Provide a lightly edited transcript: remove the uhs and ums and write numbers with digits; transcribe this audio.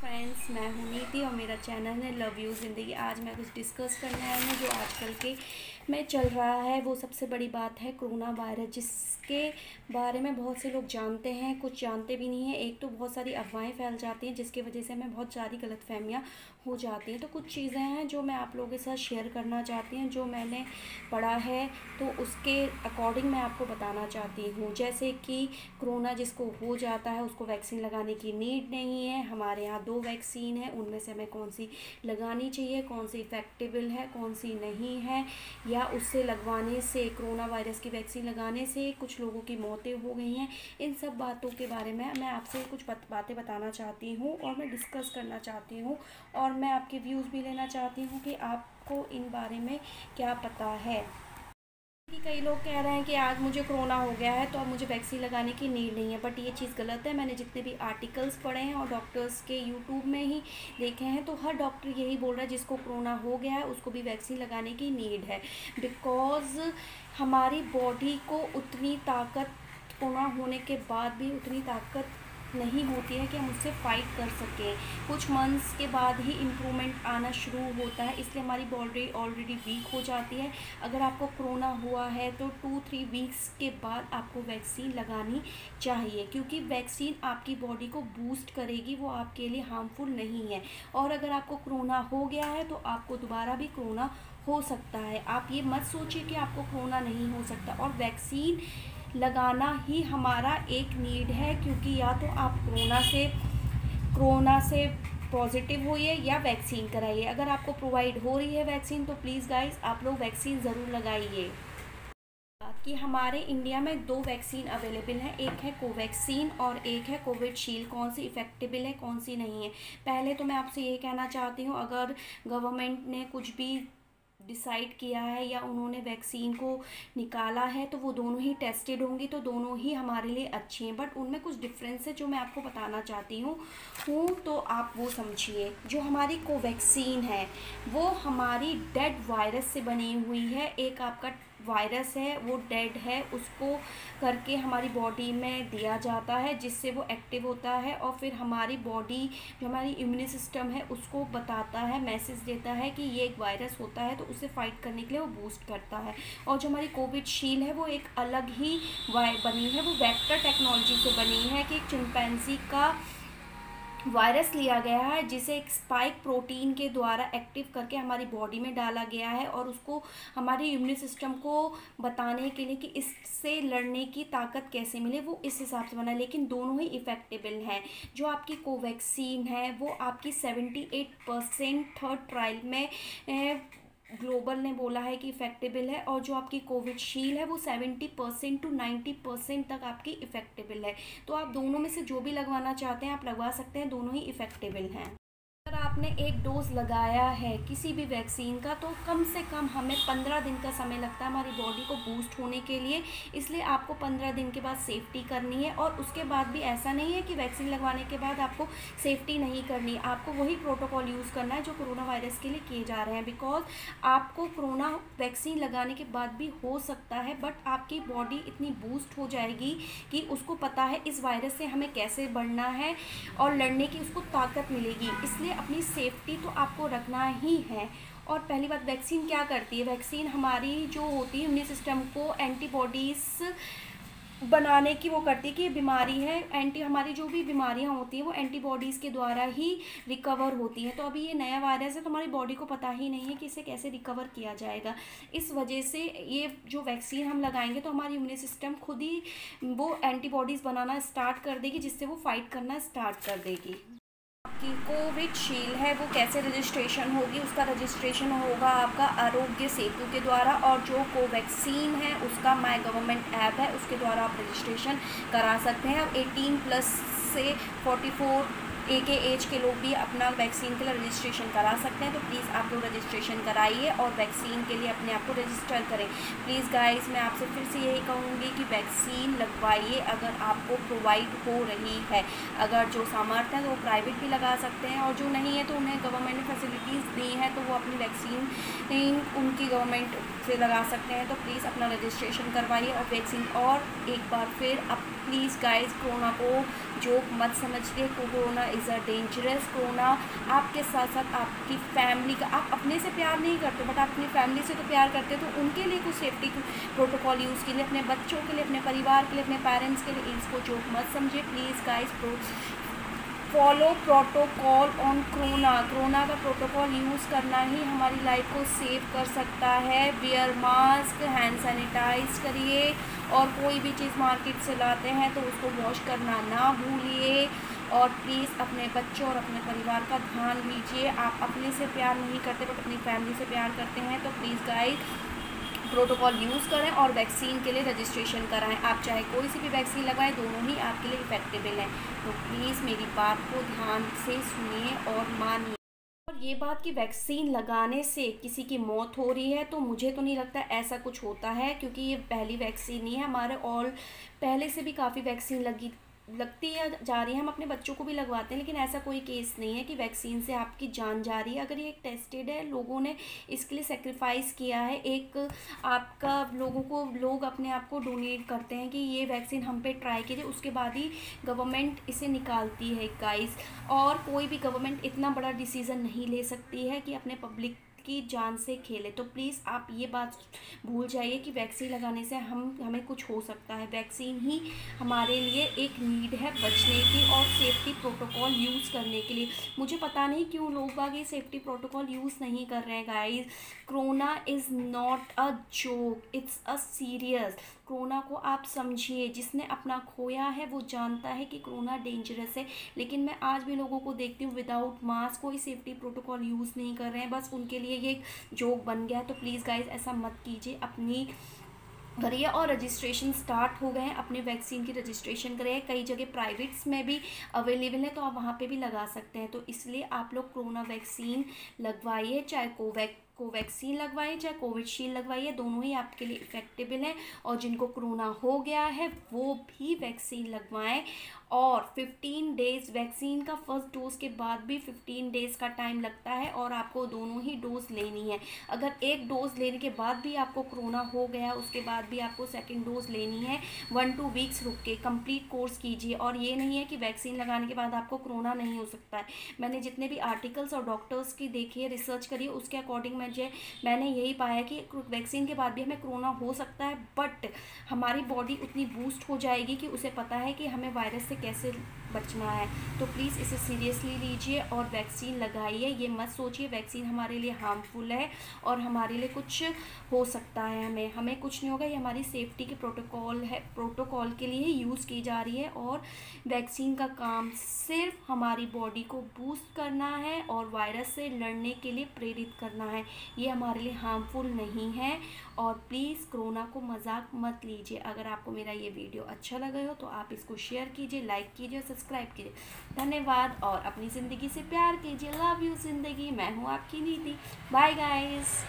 Friends, मैं हूँ नीति और मेरा चैनल है लव यू ज़िंदगी। आज मैं कुछ डिस्कस करने आई हूँ जो आजकल के में चल रहा है। वो सबसे बड़ी बात है कोरोना वायरस, जिसके बारे में बहुत से लोग जानते हैं, कुछ जानते भी नहीं हैं। एक तो बहुत सारी अफवाहें फैल जाती हैं जिसकी वजह से हमें बहुत सारी गलतफहमियाँ हो जाती हैं। तो कुछ चीज़ें हैं जो मैं आप लोगों के साथ शेयर करना चाहती हूँ, जो मैंने पढ़ा है तो उसके अकॉर्डिंग मैं आपको बताना चाहती हूँ। जैसे कि कोरोना जिसको हो जाता है उसको वैक्सीन लगाने की नीड नहीं है। हमारे यहाँ 2 वैक्सीन है, उनमें से हमें कौन सी लगानी चाहिए, कौन सी इफ़ेक्टिबल है, कौन सी नहीं है, या उससे लगवाने से, कोरोना वायरस की वैक्सीन लगाने से कुछ लोगों की मौतें हो गई हैं। इन सब बातों के बारे में मैं आपसे कुछ बातें बताना चाहती हूँ और मैं डिस्कस करना चाहती हूँ, और मैं आपके व्यूज़ भी लेना चाहती हूँ कि आपको इन बारे में क्या पता है। कि कई लोग कह रहे हैं कि आज मुझे कोरोना हो गया है तो अब मुझे वैक्सीन लगाने की नीड नहीं है, बट ये चीज़ गलत है। मैंने जितने भी आर्टिकल्स पढ़े हैं और डॉक्टर्स के यूट्यूब में ही देखे हैं तो हर डॉक्टर यही बोल रहा है जिसको कोरोना हो गया है उसको भी वैक्सीन लगाने की नीड है। बिकॉज़ हमारी बॉडी को उतनी ताकत, कोरोना होने के बाद भी उतनी ताकत नहीं होती है कि हम उससे फाइट कर सकें। कुछ मंथ्स के बाद ही इम्प्रूवमेंट आना शुरू होता है, इसलिए हमारी बॉडी ऑलरेडी वीक हो जाती है। अगर आपको कोरोना हुआ है तो 2-3 वीक्स के बाद आपको वैक्सीन लगानी चाहिए, क्योंकि वैक्सीन आपकी बॉडी को बूस्ट करेगी, वो आपके लिए हार्मफुल नहीं है। और अगर आपको कोरोना हो गया है तो आपको दोबारा भी कोरोना हो सकता है। आप ये मत सोचिए कि आपको कोरोना नहीं हो सकता। और वैक्सीन लगाना ही हमारा एक नीड है, क्योंकि या तो आप कोरोना से पॉजिटिव होइए या वैक्सीन कराइए। अगर आपको प्रोवाइड हो रही है वैक्सीन तो प्लीज़ गाइस आप लोग वैक्सीन ज़रूर लगाइए। कि हमारे इंडिया में 2 वैक्सीन अवेलेबल हैं, एक है कोवैक्सीन और एक है कोविशील्ड। कौन सी इफ़ेक्टेबल है, कौन सी नहीं है। पहले तो मैं आपसे ये कहना चाहती हूँ, अगर गवर्नमेंट ने कुछ भी डिसाइड किया है या उन्होंने वैक्सीन को निकाला है तो वो दोनों ही टेस्टेड होंगी, तो दोनों ही हमारे लिए अच्छी हैं। बट उनमें कुछ डिफरेंस है जो मैं आपको बताना चाहती हूँ तो आप वो समझिए। जो हमारी कोवैक्सीन है वो हमारी डेड वायरस से बनी हुई है। एक आपका वायरस है वो डेड है, उसको करके हमारी बॉडी में दिया जाता है जिससे वो एक्टिव होता है, और फिर हमारी बॉडी जो हमारी इम्यून सिस्टम है उसको बताता है, मैसेज देता है कि ये एक वायरस होता है, तो उसे फाइट करने के लिए वो बूस्ट करता है। और जो हमारी कोविशील्ड है वो एक अलग ही बनी है, वो वेक्टर टेक्नोलॉजी से बनी है कि एक चिंपैंजी का वायरस लिया गया है जिसे एक स्पाइक प्रोटीन के द्वारा एक्टिव करके हमारी बॉडी में डाला गया है, और उसको हमारे इम्यून सिस्टम को बताने के लिए कि इससे लड़ने की ताकत कैसे मिले, वो इस हिसाब से बना है। लेकिन दोनों ही इफ़ेक्टेबल हैं। जो आपकी कोवैक्सीन है वो आपकी 78% थर्ड ट्रायल में ग्लोबल ने बोला है कि इफ़ेक्टेबल है, और जो आपकी कोविशील्ड है वो 70% to 90% तक आपकी इफ़ेक्टेबल है। तो आप दोनों में से जो भी लगवाना चाहते हैं आप लगवा सकते हैं, दोनों ही इफ़ेक्टेबल हैं। अगर आपने एक डोज लगाया है किसी भी वैक्सीन का तो कम से कम हमें 15 दिन का समय लगता है हमारी बॉडी को बूस्ट होने के लिए, इसलिए आपको 15 दिन के बाद सेफ्टी करनी है। और उसके बाद भी ऐसा नहीं है कि वैक्सीन लगवाने के बाद आपको सेफ्टी नहीं करनी, आपको वही प्रोटोकॉल यूज़ करना है जो कोरोना वायरस के लिए किए जा रहे हैं। बिकॉज आपको कोरोना वैक्सीन लगाने के बाद भी हो सकता है, बट आपकी बॉडी इतनी बूस्ट हो जाएगी कि उसको पता है इस वायरस से हमें कैसे बढ़ना है और लड़ने की उसको ताकत मिलेगी। इसलिए अपनी सेफ्टी तो आपको रखना ही है। और पहली बात, वैक्सीन क्या करती है, वैक्सीन हमारी जो होती है इम्यून सिस्टम को एंटीबॉडीज़ बनाने की वो करती है कि बीमारी है, हमारी जो भी बीमारियां होती हैं वो एंटीबॉडीज़ के द्वारा ही रिकवर होती हैं। तो अभी ये नया वायरस है तो हमारी बॉडी को पता ही नहीं है कि इसे कैसे रिकवर किया जाएगा। इस वजह से ये जो वैक्सीन हम लगाएंगे तो हमारी इम्यून सिस्टम खुद ही वो एंटीबॉडीज़ बनाना स्टार्ट कर देगी, जिससे वो फाइट करना स्टार्ट कर देगी। कि कोविशील्ड है वो कैसे रजिस्ट्रेशन होगी, उसका रजिस्ट्रेशन होगा आपका आरोग्य सेतु के द्वारा, और जो कोवैक्सीन है उसका माय गवर्नमेंट ऐप है उसके द्वारा आप रजिस्ट्रेशन करा सकते हैं। और 18+ से 44 के एज के लोग भी अपना वैक्सीन के लिए रजिस्ट्रेशन करा सकते हैं। तो प्लीज़ आप लोग रजिस्ट्रेशन कराइए और वैक्सीन के लिए अपने आप को रजिस्टर करें। प्लीज़ गाइस मैं आपसे फिर से यही कहूँगी कि वैक्सीन लगवाइए अगर आपको प्रोवाइड हो रही है। अगर जो सामर्थ्य है तो वो प्राइवेट भी लगा सकते हैं, और जो नहीं है तो उन्हें गवर्नमेंट ने फैसिलिटीज़ दी हैं तो वो अपनी वैक्सीन उनकी गवर्नमेंट से लगा सकते हैं। तो प्लीज़ अपना रजिस्ट्रेशन करवाइए और वैक्सीन, और एक बार फिर प्लीज़ गाइज कोरोना को जोक मत समझिए। Corona is a dangerous. Corona आपके साथ साथ आपकी फैमिली का, आप अपने से प्यार नहीं करते बट आप अपनी फैमिली से तो प्यार करते हो, तो उनके लिए कुछ सेफ्टी प्रोटोकॉल यूज़ कीजिए, अपने बच्चों के लिए, अपने परिवार के लिए, अपने पेरेंट्स के लिए। इसको जोक मत समझिए please guys. Follow protocol on corona. Corona का प्रोटोकॉल यूज़ करना ही हमारी लाइफ को सेव कर सकता है। वियर मास्क, हैंड सैनिटाइज करिए, और कोई भी चीज़ मार्केट से लाते हैं तो उसको वॉश करना ना भूलिए। और प्लीज़ अपने बच्चों और अपने परिवार का ध्यान लीजिए। आप अपने से प्यार नहीं करते बट अपनी फैमिली से प्यार करते हैं, तो प्लीज़ गाइस प्रोटोकॉल यूज़ करें और वैक्सीन के लिए रजिस्ट्रेशन कराएं। आप चाहे कोई सी भी वैक्सीन लगवाएं, दोनों ही आपके लिए इफेक्टेबल हैं। तो प्लीज़ मेरी बात को ध्यान से सुनिए और मानिए। और ये बात कि वैक्सीन लगाने से किसी की मौत हो रही है, तो मुझे तो नहीं लगता ऐसा कुछ होता है, क्योंकि ये पहली वैक्सीन नहीं है। हमारे और पहले से भी काफ़ी वैक्सीन लगती है जा रही है, हम अपने बच्चों को भी लगवाते हैं, लेकिन ऐसा कोई केस नहीं है कि वैक्सीन से आपकी जान जा रही है। अगर ये एक टेस्टेड है, लोगों ने इसके लिए सेक्रीफाइस किया है, एक आपका लोग अपने आप को डोनेट करते हैं कि ये वैक्सीन हम पे ट्राई कीजिए, उसके बाद ही गवर्नमेंट इसे निकालती है गाइस। और कोई भी गवर्नमेंट इतना बड़ा डिसीज़न नहीं ले सकती है कि अपने पब्लिक की जान से खेले। तो प्लीज़ आप ये बात भूल जाइए कि वैक्सीन लगाने से हमें कुछ हो सकता है। वैक्सीन ही हमारे लिए एक नीड है बचने की और सेफ्टी प्रोटोकॉल यूज़ करने के लिए। मुझे पता नहीं क्यों लोग बाग ये सेफ्टी प्रोटोकॉल यूज़ नहीं कर रहे हैं guys. Corona is not a joke, it's a serious. Corona को आप समझिए, जिसने अपना खोया है वो जानता है कि कोरोना डेंजरस है। लेकिन मैं आज भी लोगों को देखती हूँ विदाउट मास्क, कोई सेफ्टी प्रोटोकॉल यूज़ नहीं कर रहे हैं, बस उनके लिए ये एक जोक बन गया। तो प्लीज़ गाइस ऐसा मत कीजिए, अपनी करिए। और रजिस्ट्रेशन स्टार्ट हो गए हैं, अपने वैक्सीन की रजिस्ट्रेशन करें। कई जगह प्राइवेट्स में भी अवेलेबल है, तो आप वहाँ पे भी लगा सकते हैं। तो इसलिए आप लोग कोरोना वैक्सीन लगवाइए, चाहे कोवैक्सीन लगवाइए, चाहे कोविशील्ड लगवाइए, दोनों ही आपके लिए इफेक्टेबल हैं। और जिनको कोरोना हो गया है वो भी वैक्सीन लगवाएं। और 15 डेज़, वैक्सीन का फर्स्ट डोज के बाद भी 15 डेज़ का टाइम लगता है, और आपको दोनों ही डोज लेनी है। अगर एक डोज लेने के बाद भी आपको कोरोना हो गया, उसके बाद भी आपको सेकेंड डोज लेनी है। 1-2 वीक्स रुक के कंप्लीट कोर्स कीजिए। और ये नहीं है कि वैक्सीन लगाने के बाद आपको कोरोना नहीं हो सकता है। मैंने जितने भी आर्टिकल्स और डॉक्टर्स की देखी है, रिसर्च करी है, उसके अकॉर्डिंग मैंने यही पाया कि वैक्सीन के बाद भी हमें कोरोना हो सकता है, बट हमारी बॉडी उतनी बूस्ट हो जाएगी कि उसे पता है कि हमें वायरस से कैसे बचना है। तो प्लीज़ इसे सीरियसली लीजिए और वैक्सीन लगाइए। ये मत सोचिए वैक्सीन हमारे लिए हार्मफुल है और हमारे लिए कुछ हो सकता है, हमें कुछ नहीं होगा। ये हमारी सेफ्टी के प्रोटोकॉल के लिए यूज़ की जा रही है। और वैक्सीन का काम सिर्फ हमारी बॉडी को बूस्ट करना है और वायरस से लड़ने के लिए प्रेरित करना है। ये हमारे लिए हार्मफुल नहीं है। और प्लीज़ कोरोना को मजाक मत लीजिए। अगर आपको मेरा ये वीडियो अच्छा लगा हो तो आप इसको शेयर कीजिए, लाइक कीजिए और सब्सक्राइब कीजिए। धन्यवाद। और अपनी ज़िंदगी से प्यार कीजिए। लव यू ज़िंदगी। मैं हूँ आपकी नीति। Bye guys.